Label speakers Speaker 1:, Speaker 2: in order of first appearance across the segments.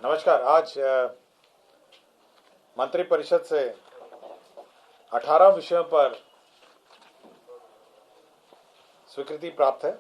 Speaker 1: नमस्कार। आज मंत्रिपरिषद से 18 विषयों पर स्वीकृति प्राप्त है।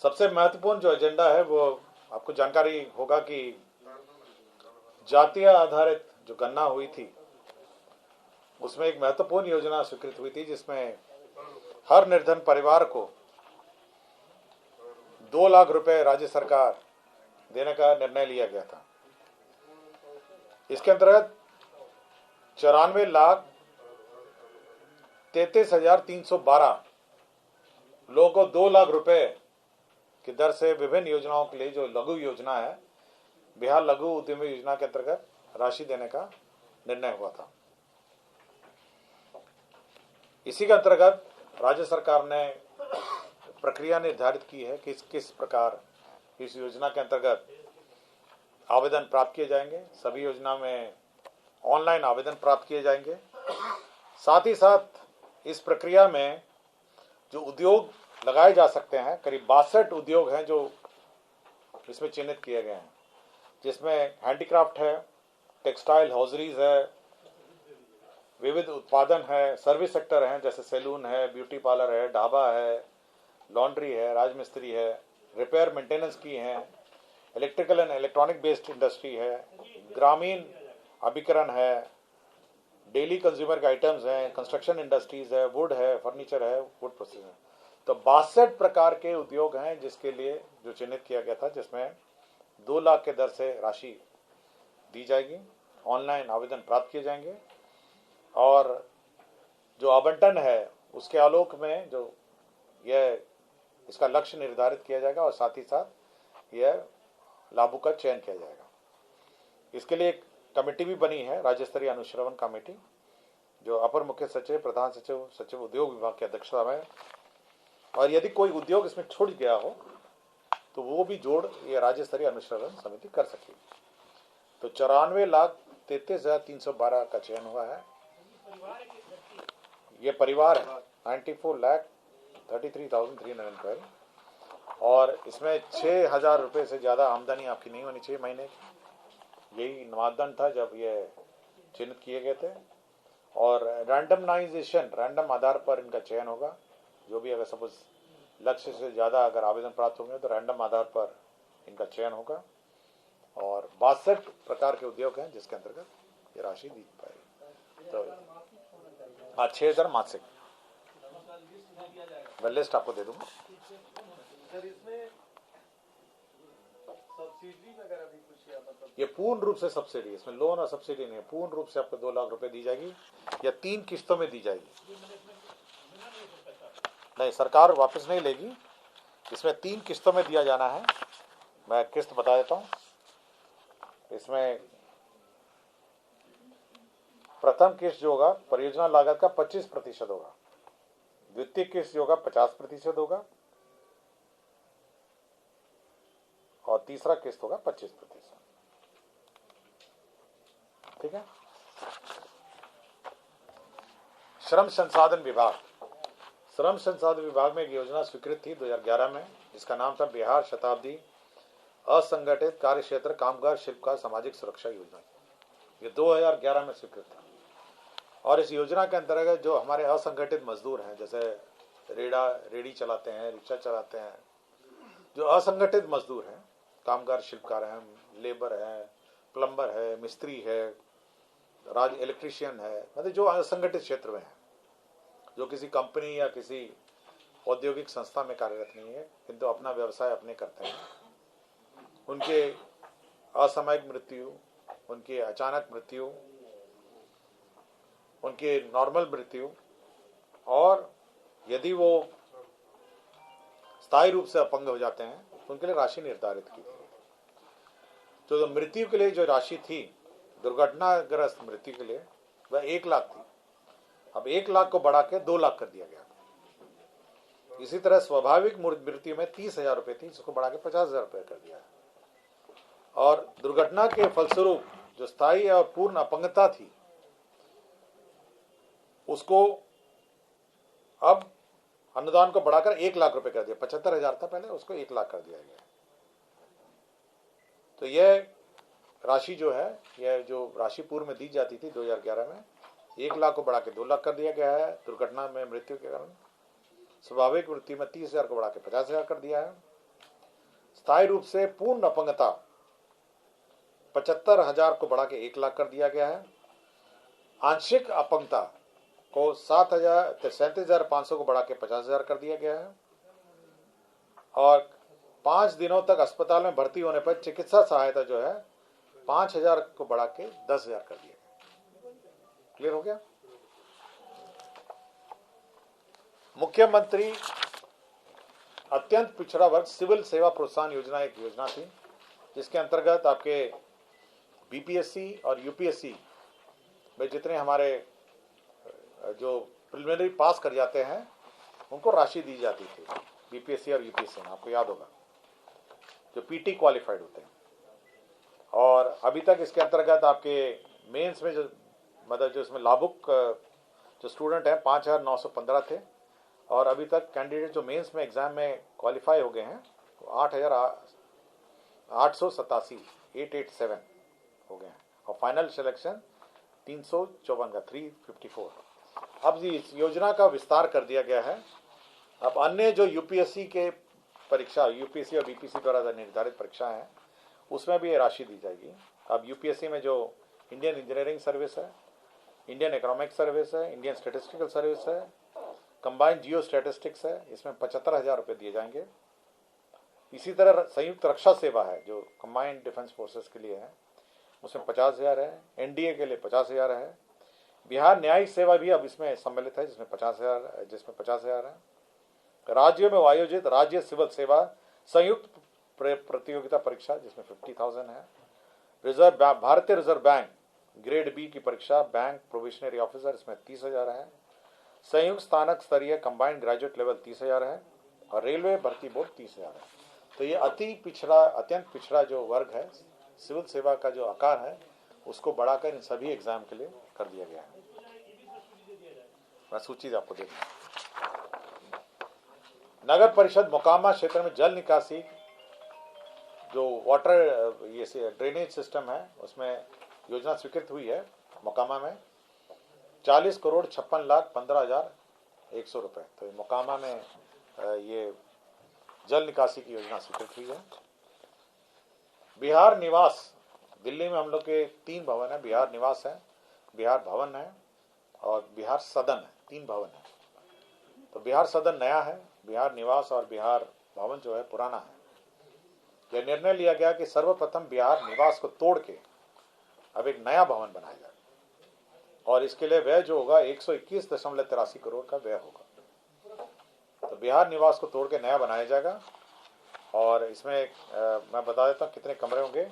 Speaker 1: सबसे महत्वपूर्ण जो एजेंडा है वो आपको जानकारी होगा कि जातीय आधारित जो गणना हुई थी उसमें एक महत्वपूर्ण योजना स्वीकृत हुई थी, जिसमें हर निर्धन परिवार को 2 लाख रुपए राज्य सरकार देने का निर्णय लिया गया था। इसके अंतर्गत 94,33,312 लोगों को 2 लाख रुपए की दर से विभिन्न योजनाओं के लिए, जो लघु योजना है, बिहार लघु उद्यमी योजना के अंतर्गत राशि देने का निर्णय हुआ था। इसी के अंतर्गत राज्य सरकार ने प्रक्रिया निर्धारित की है कि किस प्रकार इस योजना के अंतर्गत आवेदन प्राप्त किए जाएंगे। सभी योजना में ऑनलाइन आवेदन प्राप्त किए जाएंगे। साथ ही साथ इस प्रक्रिया में जो उद्योग लगाए जा सकते हैं, करीब 62 उद्योग हैं जो इसमें चिन्हित किए गए हैं, जिसमें हैंडीक्राफ्ट है, टेक्सटाइल हॉजरीज है, विविध उत्पादन है, सर्विस सेक्टर हैं जैसे सैलून है, ब्यूटी पार्लर है, ढाबा है, लॉन्ड्री है, राजमिस्त्री है, रिपेयर मेंटेनेंस की है, electrical and electronic based industry है, ग्रामीण अभिकरण है, डेली कंज्यूमर के आइटम्स हैं, कंस्ट्रक्शन इंडस्ट्रीज है, वुड है, फर्नीचर है, वुड प्रोसेसिंग है। तो 62 प्रकार के उद्योग हैं जिसके लिए जो चिन्हित किया गया था, जिसमें 2 लाख के दर से राशि दी जाएगी। ऑनलाइन आवेदन प्राप्त किए जाएंगे और जो आवंटन है उसके आलोक में जो यह इसका लक्ष्य निर्धारित किया जाएगा और साथ ही साथ यह लाभों का चयन किया जाएगा। इसके लिए एक कमेटी भी बनी है, राज्य स्तरीय अनुश्रवण कमेटी, जो अपर मुख्य सचिव, प्रधान सचिव, सचिव उद्योग विभाग की अध्यक्षता में। और यदि कोई उद्योग इसमें छूट गया हो तो वो भी जोड़ ये राज्य स्तरीय अनुश्रवण समिति कर सकेगी। तो 94,33,312 का चयन हुआ है। ये परिवार है 94,33,312 और इसमें 6,000 रुपये से ज़्यादा आमदनी आपकी नहीं होनी चाहिए महीने की। यही मानदंड था जब ये चिन्हित किए गए थे। और रैंडमाइजेशन, रैंडम आधार पर इनका चयन होगा। जो भी अगर सपोज लक्ष्य से ज़्यादा अगर आवेदन प्राप्त होंगे तो रैंडम आधार पर इनका चयन होगा। और 62 प्रकार के उद्योग हैं जिसके अंतर्गत ये राशि दी पाएगी। तो हाँ, 6,000 मासिक। मैं लिस्ट आपको दे दूंगा। ये पूर्ण रूप से सब्सिडी, इसमें लोन और सब्सिडी नहीं है। पूर्ण रूप से आपको 2 लाख रुपए दी जाएगी या 3 किस्तों में दी जाएगी। नहीं, सरकार वापस नहीं लेगी। इसमें 3 किस्तों में दिया जाना है। मैं किस्त बता देता हूं। इसमें प्रथम किस्त जो होगा परियोजना लागत का 25% होगा। द्वितीय किस्त जो होगा 50% होगा और तीसरा किस्त होगा 25%। ठीक है। श्रम संसाधन विभाग, श्रम संसाधन विभाग में एक योजना स्वीकृत थी 2011 में, जिसका नाम था बिहार शताब्दी असंगठित कार्य क्षेत्र कामगार शिल्पकार सामाजिक सुरक्षा योजना। ये 2011 में स्वीकृत था। और इस योजना के अंतर्गत जो हमारे असंगठित मजदूर हैं, जैसे रेडी चलाते हैं, रिक्शा चलाते हैं, जो असंगठित मजदूर हैं, कामगार शिल्पकार हैं, लेबर है, प्लम्बर है, मिस्त्री है, इलेक्ट्रीशियन है, मतलब जो असंगठित क्षेत्र में है, जो किसी कंपनी या किसी औद्योगिक संस्था में कार्यरत नहीं है किंतु अपना व्यवसाय अपने करते हैं, उनके असामयिक मृत्यु, उनकी अचानक मृत्यु, उनकी नॉर्मल मृत्यु, और यदि वो स्थायी रूप से अपंग हो जाते हैं तो उनके लिए राशि निर्धारित की थी। तो मृत्यु के लिए जो राशि थी, दुर्घटनाग्रस्त मृत्यु के लिए, वह 1 लाख थी। अब 1 लाख को बढ़ा के 2 लाख कर दिया गया। इसी तरह स्वाभाविक मृत्यु में 30,000 रुपये थी, इसको बढ़ा के 50,000 रुपये कर दिया है। और दुर्घटना के फलस्वरूप जो स्थायी और पूर्ण अपंगता थी, उसको अब अनुदान को बढ़ाकर 1 लाख रुपए कर दिया। 75,000 था पहले, उसको 1 लाख कर दिया गया। तो यह राशि जो है, यह जो राशि पूर्व में दी जाती थी 2011 में 1 लाख को बढ़ा के 2 लाख कर दिया गया है। दुर्घटना में मृत्यु के कारण स्वाभाविक मृत्यु में 30,000 को बढ़ा के 50,000 कर दिया है। स्थायी रूप से पूर्ण अपंगता 75,000 को बढ़ा के 1 लाख कर दिया गया है। आंशिक अपंगता को 37,500 को बढ़ा के 50,000 कर दिया गया है। और 5 दिनों तक अस्पताल में भर्ती होने पर चिकित्सा सहायता जो है 5,000 को बढ़ा के 10,000 कर दिया गया। क्लियर हो गया। मुख्यमंत्री अत्यंत पिछड़ा वर्ग सिविल सेवा प्रोत्साहन योजना एक योजना थी, जिसके अंतर्गत आपके बीपीएससी और यूपीएससी में जितने हमारे जो प्रिलिमिनरी पास कर जाते हैं उनको राशि दी जाती थी। बीपीएससी और यूपीएससी में आपको याद होगा, जो पीटी क्वालिफाइड होते हैं। और अभी तक इसके अंतर्गत आपके मेंस में जो मतलब जो इसमें लाभुक जो स्टूडेंट हैं 5,915 थे, और अभी तक कैंडिडेट जो मेंस में एग्जाम में क्वालिफाई हो गए हैं 8,887 हो गए हैं, और फाइनल सिलेक्शन 354 का 354। अब इस योजना का विस्तार कर दिया गया है। अब अन्य जो यूपीएससी के परीक्षा, यूपीएससी और बीपीएससी द्वारा निर्धारित परीक्षाएं हैं, उसमें भी ये राशि दी जाएगी। अब यूपीएससी में जो इंडियन इंजीनियरिंग सर्विस है, इंडियन इकोनॉमिक सर्विस है, इंडियन स्टैटिस्टिकल सर्विस है, कंबाइंड जियो स्टैटिस्टिक्स है, इसमें 75,000 रुपये दिए जाएंगे। इसी तरह संयुक्त रक्षा सेवा है जो कंबाइंड डिफेंस फोर्सेस के लिए है, उसमें 50,000 है। एनडीए के लिए 50,000 है। बिहार न्यायिक सेवा भी अब इसमें सम्मिलित है, जिसमें 50,000 है। राज्यों में आयोजित राज्य सिविल सेवा संयुक्त प्रतियोगिता परीक्षा जिसमें 50,000 है। भारतीय रिजर्व बैंक ग्रेड बी की परीक्षा बैंक प्रोबेशनरी ऑफिसर, इसमें 30,000 है। संयुक्त स्थानक स्तरीय कंबाइंड ग्रेजुएट लेवल 30,000 है। और रेलवे भर्ती बोर्ड 30,000 है। तो ये अत्यंत पिछड़ा जो वर्ग है, सिविल सेवा का जो आकार है उसको बढ़ाकर इन सभी एग्जाम के लिए कर दिया गया है। मैं सूची आपको दे दूंगा। नगर परिषद मोकामा क्षेत्र में जल निकासी जो वाटर ये ड्रेनेज सिस्टम है, उसमें योजना स्वीकृत हुई है। मोकामा में 40,56,15,100 रुपए। तो मोकामा में ये जल निकासी की योजना स्वीकृत हुई है। बिहार निवास, दिल्ली में हम लोग के 3 भवन है। बिहार निवास है, बिहार भवन है और बिहार सदन है। 3 भवन है। तो बिहार सदन नया है, बिहार निवास और बिहार भवन जो है पुराना है। यह निर्णय लिया गया कि सर्वप्रथम बिहार निवास को तोड़ के अब एक नया भवन बनाया जाए, और इसके लिए व्यय जो होगा 121.83 करोड़ का व्यय होगा। तो बिहार निवास को तोड़ के नया बनाया जाएगा। और इसमें मैं बता देता हूँ कितने कमरे होंगे।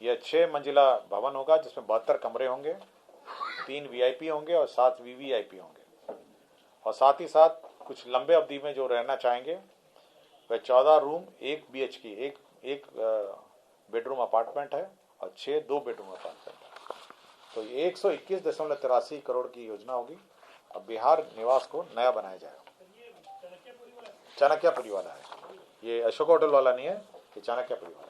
Speaker 1: यह 6 मंजिला भवन होगा, जिसमें 72 कमरे होंगे, 3 वीआईपी होंगे और 7 वीवीआईपी होंगे। और साथ ही साथ कुछ लंबे अवधि में जो रहना चाहेंगे वह 14 रूम 1 BHK एक बेडरूम अपार्टमेंट है और 6 2 बेडरूम अपार्टमेंट है। तो 121.83 करोड़ की योजना होगी। अब बिहार निवास को नया बनाया जाएगा। चाणक्यपुरी वाला है ये, अशोक होटल वाला नहीं है, ये चाणक्यपुरी वाला है।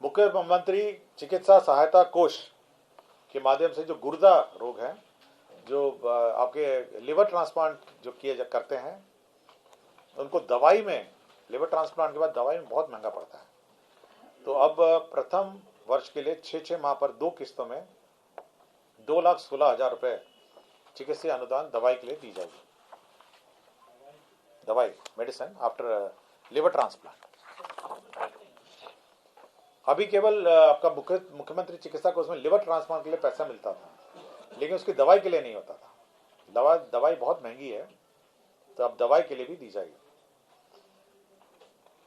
Speaker 1: मुख्यमंत्री चिकित्सा सहायता कोष के माध्यम से जो गुर्दा रोग है, जो आपके लिवर ट्रांसप्लांट जो करते हैं, उनको दवाई में, लिवर ट्रांसप्लांट के बाद दवाई में बहुत महंगा पड़ता है। तो अब प्रथम वर्ष के लिए 6 माह पर 2 किस्तों में 2,16,000 रुपए चिकित्सा अनुदान दवाई के लिए दी जाएगी। दवाई मेडिसिन आफ्टर लिवर ट्रांसप्लांट। अभी केवल आपका मुख्यमंत्री चिकित्सा कोष में लिवर ट्रांसप्लांट के लिए पैसा मिलता था, लेकिन उसकी दवाई के लिए नहीं होता था। दवाई बहुत महंगी है, तो अब दवाई के लिए भी दी जाएगी।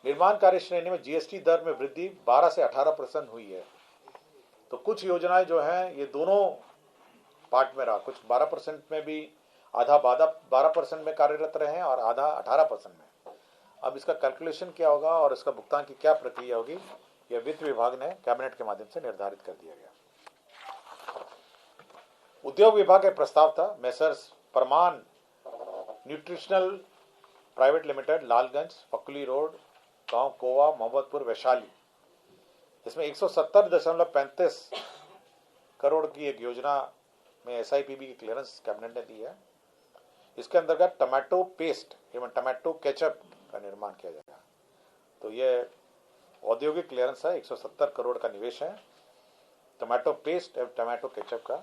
Speaker 1: निर्माण कार्य श्रेणी में जीएसटी दर में वृद्धि 12 से 18% हुई है। तो कुछ योजनाएं जो हैं ये दोनों पार्ट में रहा, कुछ 12% में भी, आधा 12% में कार्यरत रहे हैं और आधा 18% में। अब इसका कैलकुलेशन क्या होगा और इसका भुगतान की क्या प्रक्रिया होगी, यह वित्त विभाग ने कैबिनेट के माध्यम से निर्धारित कर दिया गया। उद्योग विभाग का प्रस्ताव था messrs Parman nutritional private limited, Lalganj, Fakuli road, गांव कोवा, मोहम्मदपुर, वैशाली, इसमें 170.35 करोड़ की एक योजना में SIPB की क्लियरेंस कैबिनेट ने दी है। इसके अंतर्गत टमाटो पेस्ट एवं टमाटो केचप का निर्माण किया जाएगा। तो ये औद्योगिक क्लियरेंस है, 170 करोड़ का निवेश है, टमाटो पेस्ट एवं टमाटो केचप का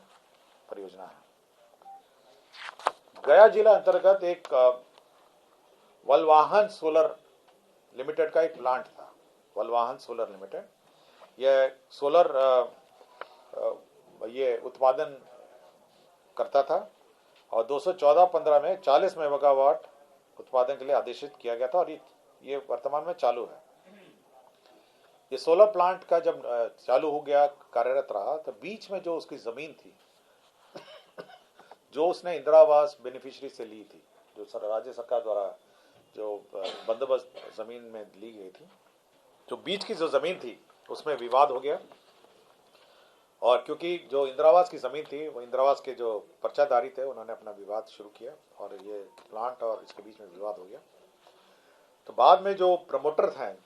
Speaker 1: परियोजना है। गया जिला अंतर्गत एक वलवाहन सोलर लिमिटेड का एक प्लांट था, वलवाहन सोलर लिमिटेड। यह सोलर ये उत्पादन करता था और 214-15 में 40 मेगावाट उत्पादन के लिए आदेशित किया गया था और ये वर्तमान में चालू है। ये सोलर प्लांट का जब चालू हो गया, कार्यरत रहा, तो बीच में जो उसकी जमीन थी जो उसने इंदिरा आवास बेनिफिशियरी से ली थी, जो राज्य सरकार द्वारा जो बंदोबस्त जमीन में ली गई थी, जो बीच की जो जमीन थी उसमें विवाद हो गया। और क्योंकि जो इंदिरा आवास की जमीन थी, वो इंदिरा आवास के जो पर्चाधारी थे उन्होंने अपना विवाद शुरू किया और ये प्लांट और इसके बीच में विवाद हो गया। तो बाद में जो प्रमोटर्स हैं,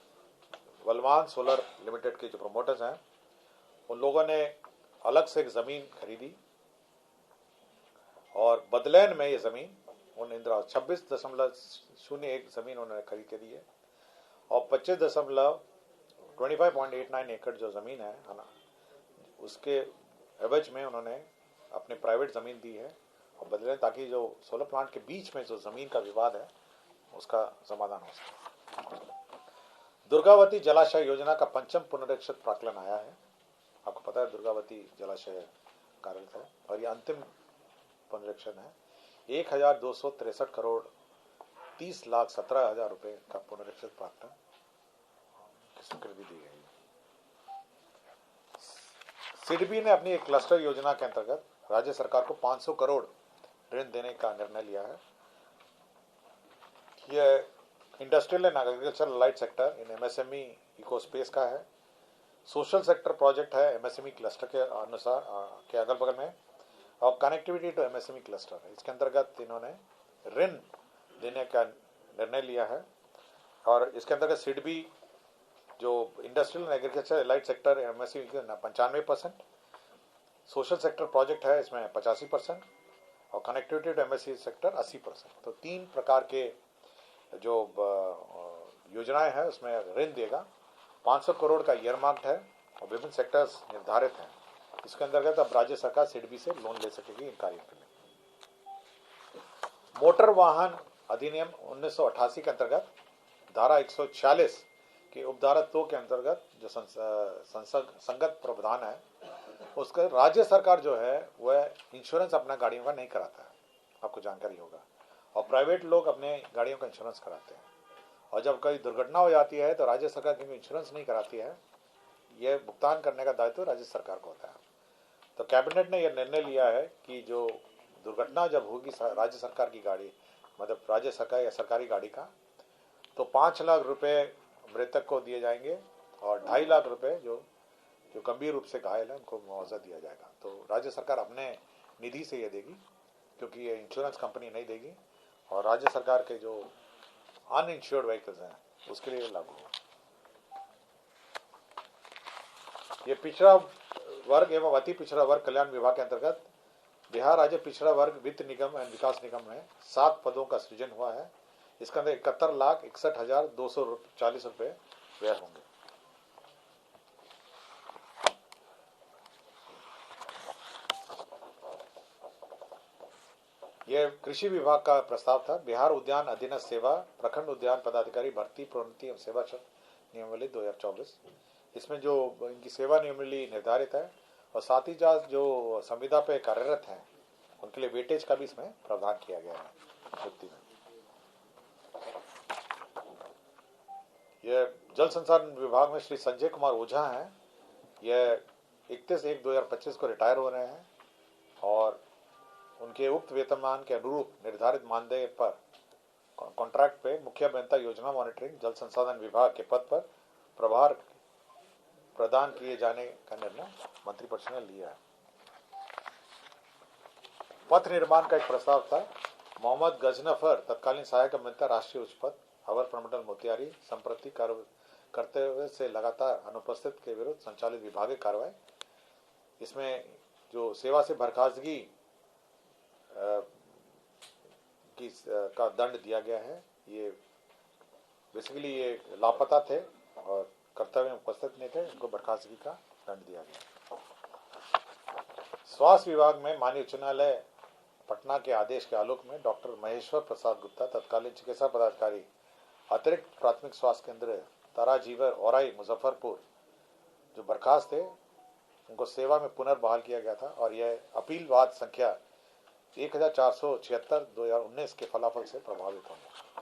Speaker 1: वलवान सोलर लिमिटेड के जो प्रमोटर्स हैं, उन लोगों ने अलग से एक जमीन खरीदी और बदलैन में ये जमीन उन इंदिरा 26.01 जमीन उन्होंने खरीद के दी है और 25.89 एकड़ जो जमीन है ना, उसके एवज में उन्होंने अपने प्राइवेट जमीन दी है और बदले, ताकि जो सोलर प्लांट के बीच में जो जमीन का विवाद है उसका समाधान हो सके। दुर्गावती जलाशय योजना का 5वां पुनरीक्षित प्राक्कलन आया है। आपको पता है दुर्गावती जलाशय कार्यरत है और ये अंतिम पुनरीक्षण है। 1,263 करोड़ 30,17,000 रुपए का पुनरीक्षित प्राक्कलन की स्वीकृति दी गई। सिडबी ने अपनी एक क्लस्टर योजना के अंतर्गत राज्य सरकार को 500 करोड़ ऋण देने का निर्णय लिया है। यह industrial and agriculture light sector in MSME इकोस्पेस का है। सोशल सेक्टर प्रोजेक्ट है MSME क्लस्टर के अनुसार के अगल बगल में, और कनेक्टिविटी टू MSME क्लस्टर है। इसके अंतर्गत इन्होंने ऋण देने का निर्णय लिया है और इसके अंतर्गत सिडबी जो industrial and agriculture light sector MSME 95%, social sector project है इसमें 85% और कनेक्टिविटी टू MSME सेक्टर 80%। तो 3 प्रकार के जो योजनाएं हैं उसमें ऋण देगा। 500 करोड़ का ईयरमार्क्ड है और विभिन्न सेक्टर्स निर्धारित हैं। इसके अंतर्गत अब राज्य सरकार सिडबी से लोन ले सकेगी इन कार्यों के लिए। मोटर वाहन अधिनियम 1988 के अंतर्गत धारा 146 के उपधारा 2 के अंतर्गत जो संगत प्रावधान है, उसका राज्य सरकार जो है वह इंश्योरेंस अपना गाड़ियों का नहीं कराता है, आपको जानकारी होगा, और प्राइवेट लोग अपने गाड़ियों का इंश्योरेंस कराते हैं। और जब कोई दुर्घटना हो जाती है तो राज्य सरकार क्योंकि इंश्योरेंस नहीं कराती है, यह भुगतान करने का दायित्व राज्य सरकार को होता है। तो कैबिनेट ने यह निर्णय लिया है कि जो दुर्घटना जब होगी राज्य सरकार की गाड़ी, मतलब राज्य सरकार या सरकारी गाड़ी का, तो 5 लाख रुपए मृतक को दिए जाएंगे और 2.5 लाख रुपए जो गंभीर रूप से घायल है उनको मुआवजा दिया जाएगा। तो राज्य सरकार अपने निधि से ये देगी, क्योंकि ये इंश्योरेंस कंपनी नहीं देगी, और राज्य सरकार के जो अनइंश्योर्ड व्हीकल्स हैं उसके लिए लागू होगा। ये पिछड़ा वर्ग एवं अति पिछड़ा वर्ग कल्याण विभाग के अंतर्गत बिहार राज्य पिछड़ा वर्ग वित्त निगम एवं विकास निगम में 7 पदों का सृजन हुआ है। इसके अंदर 71,61,240 रुपए व्यय होंगे। यह कृषि विभाग का प्रस्ताव था। बिहार उद्यान अधीनस्थ सेवा प्रखंड उद्यान पदाधिकारी भर्ती प्रोन्नति एवं सेवा नियमावली 2024, इसमें जो इनकी सेवा नियमावली निर्धारित है और साथ ही साथ जो संविदा पे कार्यरत हैं उनके लिए वेटेज का भी इसमें प्रावधान किया गया है नियुक्ति में। यह जल संसाधन विभाग में श्री संजय कुमार ओझा हैं। यह 31/1/2025 को रिटायर हो रहे हैं और उनके उक्त वेतनमान के अनुरूप निर्धारित मानदेय पर कॉन्ट्रैक्ट पे मुख्य अभियंता योजना मॉनिटरिंग जल संसाधन विभाग के पद पर प्रभार प्रदान किए जाने का निर्णय मंत्रिपरिषद ने लिया है। पथ निर्माण का एक प्रस्ताव था। मोहम्मद गजनफर तत्कालीन सहायक अभियंता राष्ट्रीय उच्च पथ अवर प्रमंडल मोतिहारी संप्रति कर्तव्य से लगातार अनुपस्थित के विरुद्ध संचालित विभागीय कार्रवाई। इसमें जो सेवा से बर्खास्तगी का दंड दिया गया है, ये बेसिकली ये लापता थे और कर्तव्य में उपस्थित नहीं थे, इनको बर्खास्तगी का दंड दिया गया। स्वास्थ्य विभाग में माननीय उच्च न्यायालय पटना के आदेश के आलोक में डॉक्टर महेश्वर प्रसाद गुप्ता तत्कालीन चिकित्सा पदाधिकारी अतिरिक्त प्राथमिक स्वास्थ्य केंद्र ताराजीवर औराई मुजफ्फरपुर जो बर्खास्त थे, उनको सेवा में पुनर्बहाल किया गया था और यह अपील वाद संख्या 1476/2019 के फलाफल से प्रभावित होंगे।